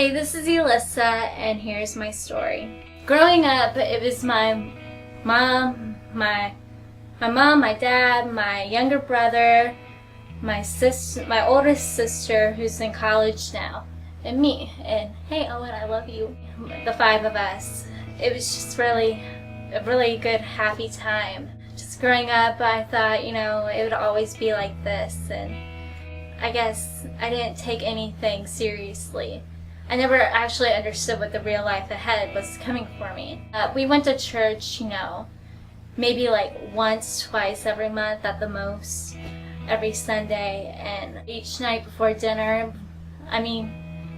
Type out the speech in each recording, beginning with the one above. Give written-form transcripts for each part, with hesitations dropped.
Hey, this is Elissa, and here's my story. Growing up, it was my mom, my dad, my younger brother, my oldest sister who's in college now, and me. And hey, Owen, I love you. The five of us. It was just a really good, happy time. Just growing up, I thought, it would always be like this, and I guess I didn't take anything seriously. I never actually understood what the real life ahead was coming for me. We went to church, maybe like once, twice every month at the most, every Sunday, and each night before dinner,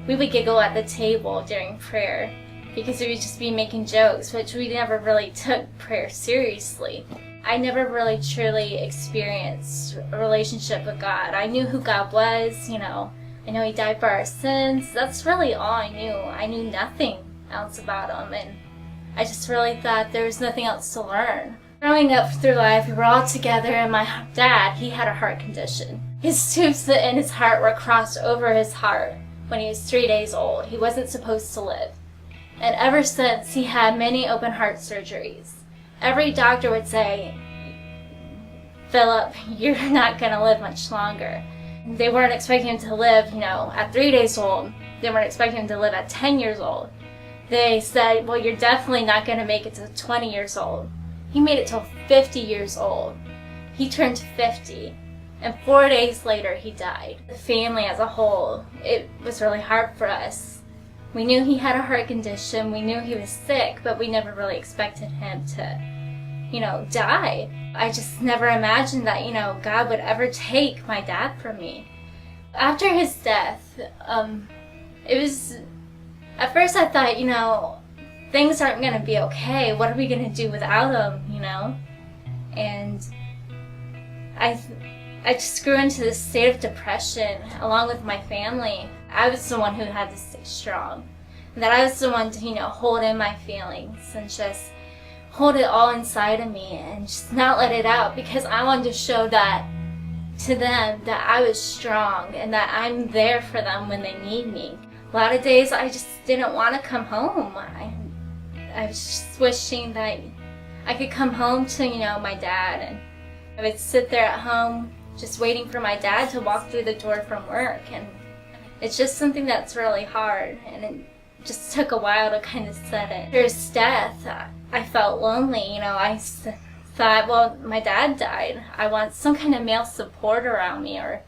we would giggle at the table during prayer because we would just be making jokes, which we never really took prayer seriously. I never really truly experienced a relationship with God. I knew who God was, I know He died for our sins. That's really all I knew. I knew nothing else about Him, and I just really thought there was nothing else to learn. Growing up through life, we were all together, and my dad, he had a heart condition. His tubes in his heart were crossed over his heart when he was 3 days old. He wasn't supposed to live. And ever since, he had many open heart surgeries. Every doctor would say, "Philip, you're not going to live much longer." They weren't expecting him to live, at 3 days old. They weren't expecting him to live at 10 years old. They said, well, you're definitely not going to make it to 20 years old. He made it till 50 years old. He turned 50, and 4 days later he died. The family as a whole, it was really hard for us. We knew he had a heart condition, we knew he was sick, but we never really expected him to, die. I just never imagined that, God would ever take my dad from me. After his death, it was, at first I thought, things aren't going to be okay. What are we going to do without him, And I just grew into this state of depression along with my family. I was the one who had to stay strong. That I was the one to, hold in my feelings and just hold it all inside of me and just not let it out, because I wanted to show that to them that I was strong and that I'm there for them when they need me. A lot of days I just didn't want to come home. I was just wishing that I could come home to, my dad, and I would sit there at home just waiting for my dad to walk through the door from work, and it's just something that's really hard, and it just took a while to kind of set it. After his death, I felt lonely. I thought, well, my dad died. I want some kind of male support around me, or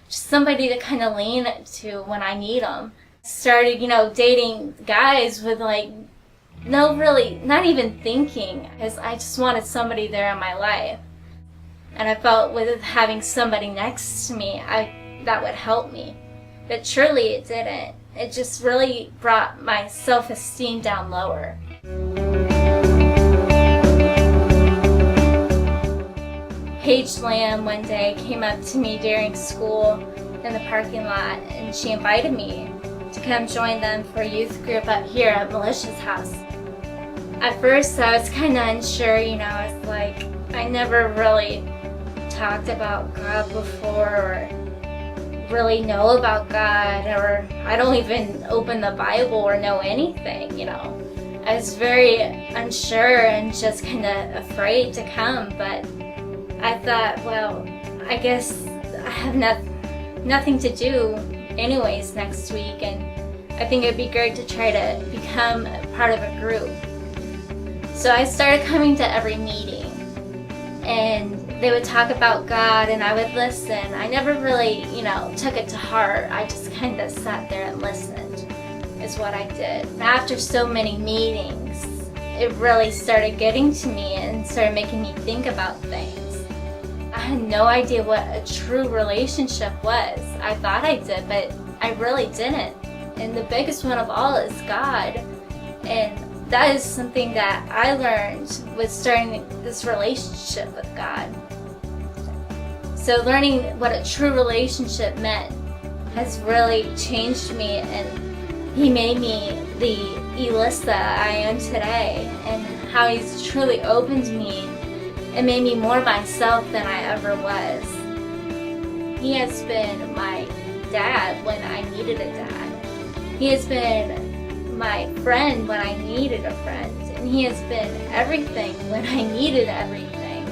just somebody to kind of lean to when I need them. Started, dating guys with not even thinking, because I just wanted somebody there in my life. And I felt with having somebody next to me, that would help me. But truly it didn't. It just really brought my self-esteem down lower. Paige Lamb one day came up to me during school in the parking lot, and she invited me to come join them for a youth group up here at Melissa's house. At first I was kind of unsure, I was like, I never really talked about God before, or really know about God, or I don't even open the Bible or know anything, I was very unsure and just kind of afraid to come, but I thought, well, I guess I have nothing to do anyways next week, and I think it'd be great to try to become a part of a group. So I started coming to every meeting, and they would talk about God and I would listen. I never really, took it to heart. I just kind of sat there and listened, is what I did. After so many meetings, it really started getting to me and started making me think about things. I had no idea what a true relationship was. I thought I did, but I really didn't. And the biggest one of all is God. And that is something that I learned with starting this relationship with God. So learning what a true relationship meant has really changed me, and He made me the Elissa I am today, and how He's truly opened me and made me more myself than I ever was. He has been my dad when I needed a dad. He has been my friend when I needed a friend, and He has been everything when I needed everything.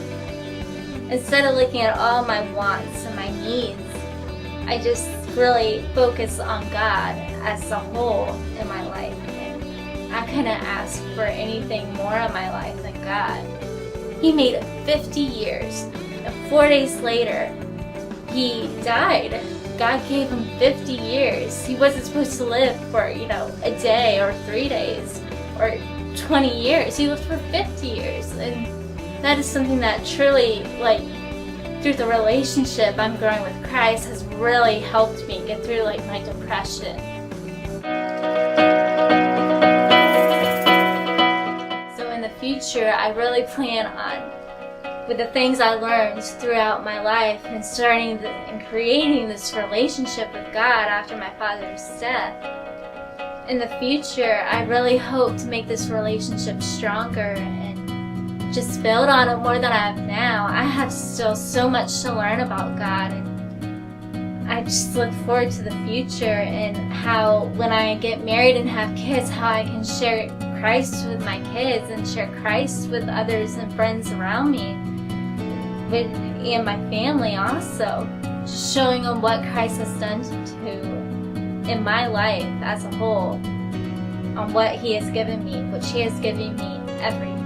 Instead of looking at all my wants and my needs, I just really focus on God as a whole in my life. And I couldn't ask for anything more in my life than God. He made it 50 years, and 4 days later, He died. God gave Him 50 years. He wasn't supposed to live for, a day or 3 days or 20 years. He lived for 50 years. And that is something that truly, through the relationship I'm growing with Christ, has really helped me get through, my depression. So in the future, I really plan on, with the things I learned throughout my life and and creating this relationship with God after my father's death. In the future, I really hope to make this relationship stronger and just build on it more than I have now. I have still so much to learn about God, and I just look forward to the future and how, when I get married and have kids, how I can share Christ with my kids and share Christ with others and friends around me, and my family also, just showing them what Christ has done in my life as a whole, on what He has given me, which He has given me everything.